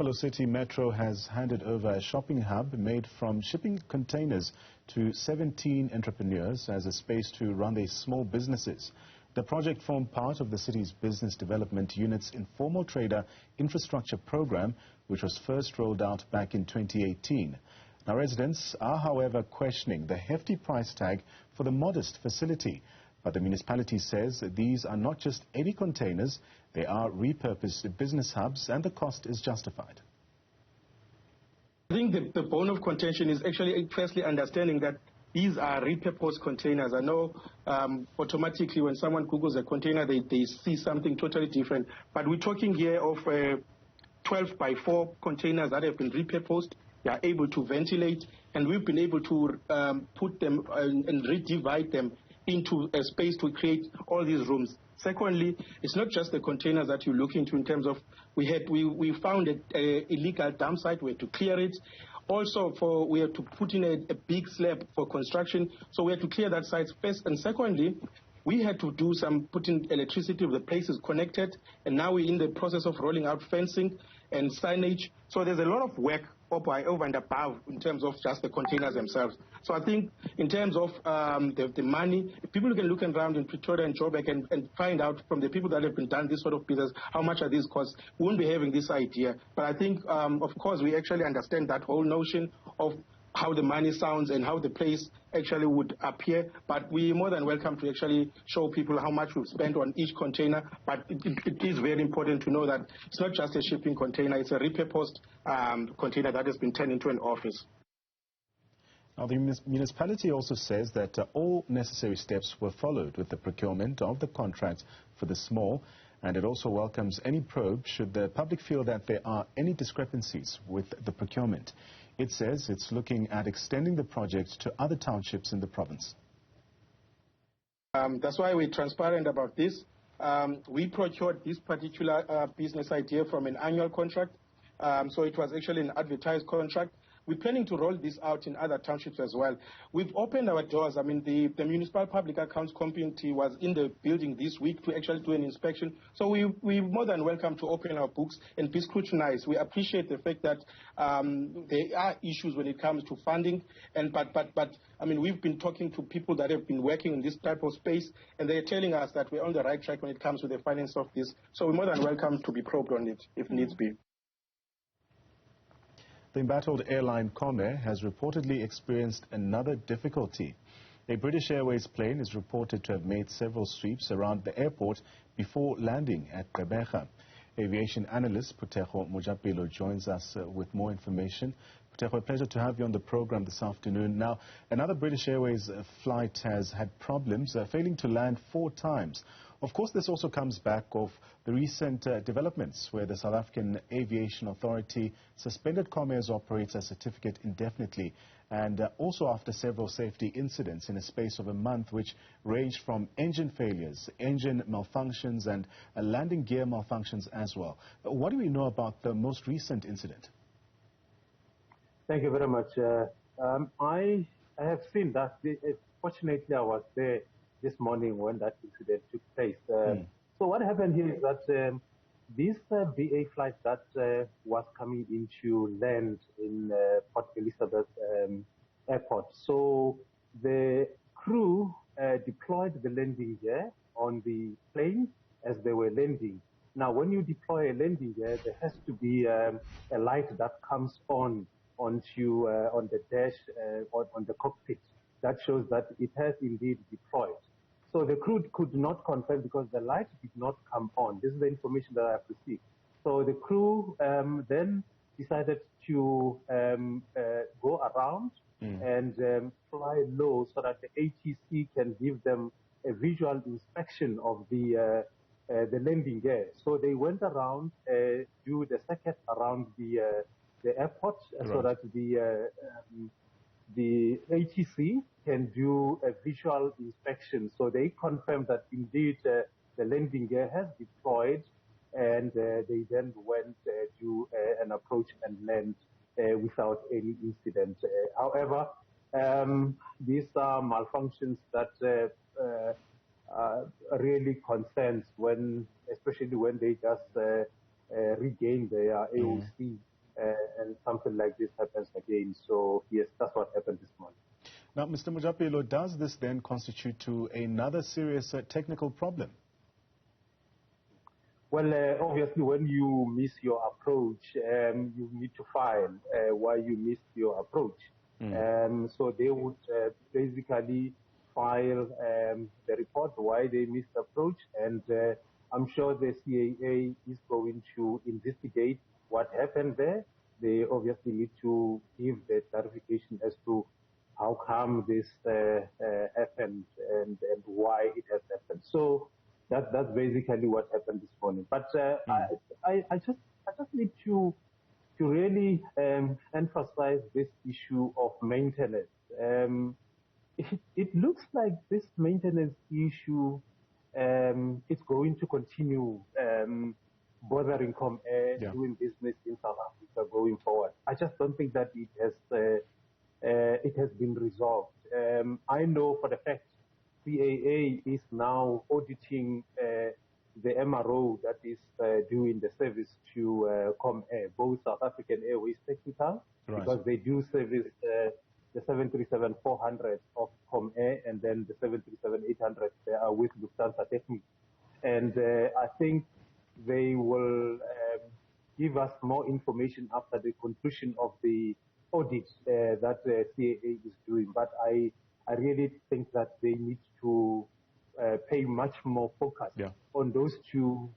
Buffalo City Metro has handed over a shopping hub made from shipping containers to 17 entrepreneurs as a space to run their small businesses. The project formed part of the city's business development unit's informal trader infrastructure program, which was first rolled out back in 2018. Now, residents are, however, questioning the hefty price tag for the modest facility. But the municipality says these are not just any containers, they are repurposed business hubs and the cost is justified. I think the bone of contention is actually firstly understanding that these are repurposed containers. I know automatically when someone Googles a container, they see something totally different. But we're talking here of 12 by 4 containers that have been repurposed. They are able to ventilate, and we've been able to put them and redivide them into a space to create all these rooms. Secondly, it's not just the containers that you look into in terms of we found an illegal dump site. We had to clear it. Also, we had to put in a big slab for construction, so we had to clear that site first. And secondly, we had to do put in electricity. The place is connected, and now we're in the process of rolling out fencing and signage. So there's a lot of work over and above in terms of just the containers themselves. So I think in terms of the money, people can look around in Pretoria and Joburg and find out from the people that have been done this sort of business, how much are these costs. We won't be having this idea. But I think, of course, we actually understand that whole notion of how the money sounds and how the place actually would appear. But we're more than welcome to actually show people how much we've spent on each container. But it is very important to know that it's not just a shipping container, it's a repurposed container that has been turned into an office. Now, the municipality also says that all necessary steps were followed with the procurement of the contracts for the small, and it also welcomes any probe should the public feel that there are any discrepancies with the procurement. It says it's looking at extending the project to other townships in the province. That's why we're transparent about this. We procured this particular business idea from an annual contract, so it was actually an advertised contract. We're planning to roll this out in other townships as well. We've opened our doors. I mean, the Municipal Public Accounts Committee was in the building this week to actually do an inspection. So we're more than welcome to open our books and be scrutinized. We appreciate the fact that there are issues when it comes to funding. But I mean, we've been talking to people that have been working in this type of space, and they're telling us that we're on the right track when it comes to the finance of this. So we're more than welcome to be probed on it if needs be. The embattled airline Comair has reportedly experienced another difficulty. A British Airways plane is reported to have made several sweeps around the airport before landing at Gqeberha. Aviation analyst Puthego Mojapelo joins us with more information. Puthego, a pleasure to have you on the program this afternoon. Now, another British Airways flight has had problems, failing to land 4 times. Of course, this also comes back of the recent developments where the South African Aviation Authority suspended Comair's operator certificate indefinitely, and also after several safety incidents in a space of a month, which ranged from engine failures, engine malfunctions, and landing gear malfunctions as well. What do we know about the most recent incident? Thank you very much. I have seen that. Fortunately, I was there this morning when that incident took place. So what happened here is that this BA flight that was coming into land in Port Elizabeth Airport. So the crew deployed the landing gear on the plane as they were landing. Now, when you deploy a landing gear, there has to be a light that comes on the dash or on the cockpit that shows that it has indeed deployed. So the crew could not confirm because the light did not come on. This is the information that I have received. So the crew then decided to go around and fly low so that the ATC can give them a visual inspection of the landing gear. So they went around, do the circuit around the airport, right, so that the ATC can do a visual inspection. So they confirmed that indeed the landing gear has deployed, and they then went to an approach and land without any incident. However, these are malfunctions that really concerns especially when they just regain their AOC and something like this happens again. So yes, that's what happened this morning. Now, Mr. Mojapelo, does this then constitute to another serious technical problem? Well, obviously, when you miss your approach, you need to file why you missed your approach. So they would basically file the report why they missed the approach, and I'm sure the CAA is going to investigate what happened there. They obviously need to give the clarification as to how come this happened and why it has happened. So that's basically what happened this morning. But I just need to really emphasize this issue of maintenance. It looks like this maintenance issue is going to continue bothering Comair doing business in South Africa going forward. I just don't think that it has been resolved. I know for the fact CAA is now auditing the MRO that is doing the service to Comair, both South African Airways Technical, because they do service the 737-400 of Comair, and then the 737-800 they are with Lufthansa Technik. And I think they will give us more information after the conclusion of the audit that CAA is doing. But I really think that they need to pay much more focus on those two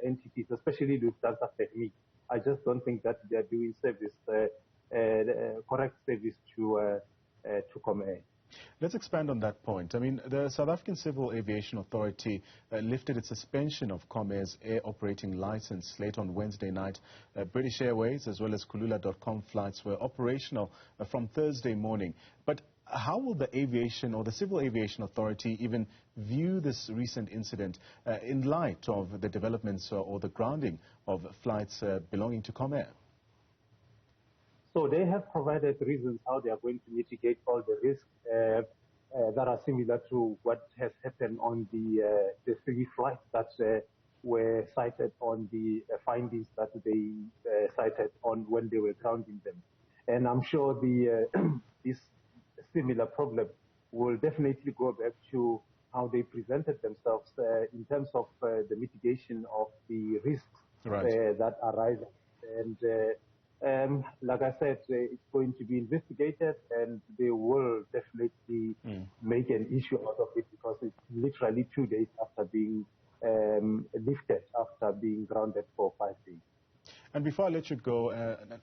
entities, especially Lufthansa Technik. I just don't think that they are doing service, correct service to Comair. Let's expand on that point. I mean, the South African Civil Aviation Authority lifted its suspension of Comair's air operating license late on Wednesday night. British Airways as well as Kulula.com flights were operational from Thursday morning. But how will the aviation or the Civil Aviation Authority even view this recent incident in light of the developments or the grounding of flights belonging to Comair? So they have provided reasons how they are going to mitigate all the risks that are similar to what has happened on the 3 flights that were cited on the findings that they cited on when they were grounding them. And I'm sure this similar problem will definitely go back to how they presented themselves in terms of the mitigation of the risks that arise. And like I said, it's going to be investigated, and they will definitely make an issue out of it, because it's literally 2 days after being lifted, after being grounded for 5 days. And before I let you go,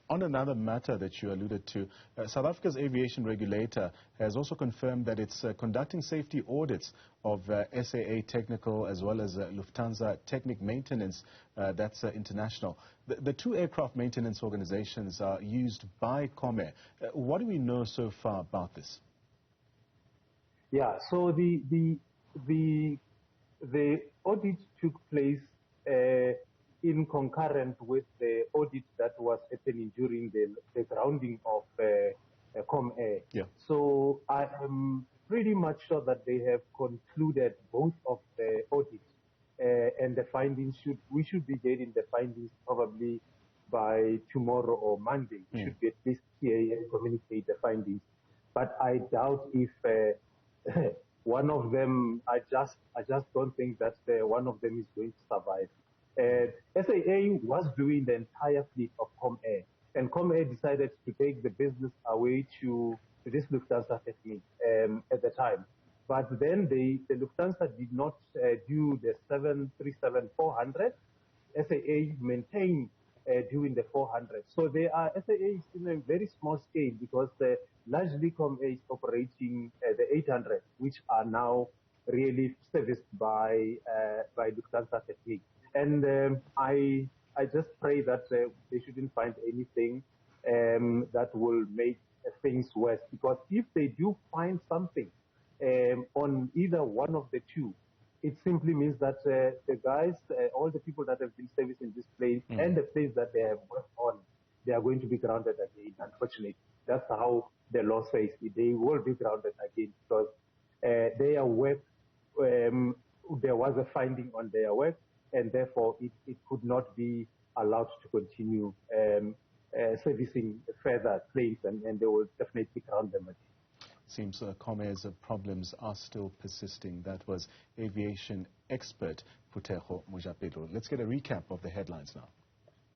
on another matter that you alluded to, South Africa's aviation regulator has also confirmed that it's conducting safety audits of SAA Technical as well as Lufthansa Technik Maintenance, that's international. The 2 aircraft maintenance organizations are used by Comair. What do we know so far about this? Yeah, so the audit took place in concurrent with the audit that was happening during the grounding of Comair. So I am pretty much sure that they have concluded both of the audits, and the findings we should be getting the findings probably by tomorrow or Monday. We should get this CAA and communicate the findings. But I doubt if one of them, I just don't think that one of them is going to survive. SAA was doing the entire fleet of Comair, and Comair decided to take the business away to this Lufthansa Technik at the time. But then the Lufthansa did not do the 737-400. SAA maintained doing the 400. So SAA is in a very small scale, because largely Comair is operating the 800, which are now really serviced by Lufthansa Technik. And I just pray that they shouldn't find anything that will make things worse, because if they do find something on either one of the two, it simply means that the guys, all the people that have been servicing this plane and the place that they have worked on, they are going to be grounded again, unfortunately. That's how the law says it. They will be grounded again, because their work, there was a finding on their work, and therefore it could not be allowed to continue. servicing further planes, and they will definitely ground them. Seems Comair's problems are still persisting. That was aviation expert Puthego Mojapelo. Let's get a recap of the headlines now.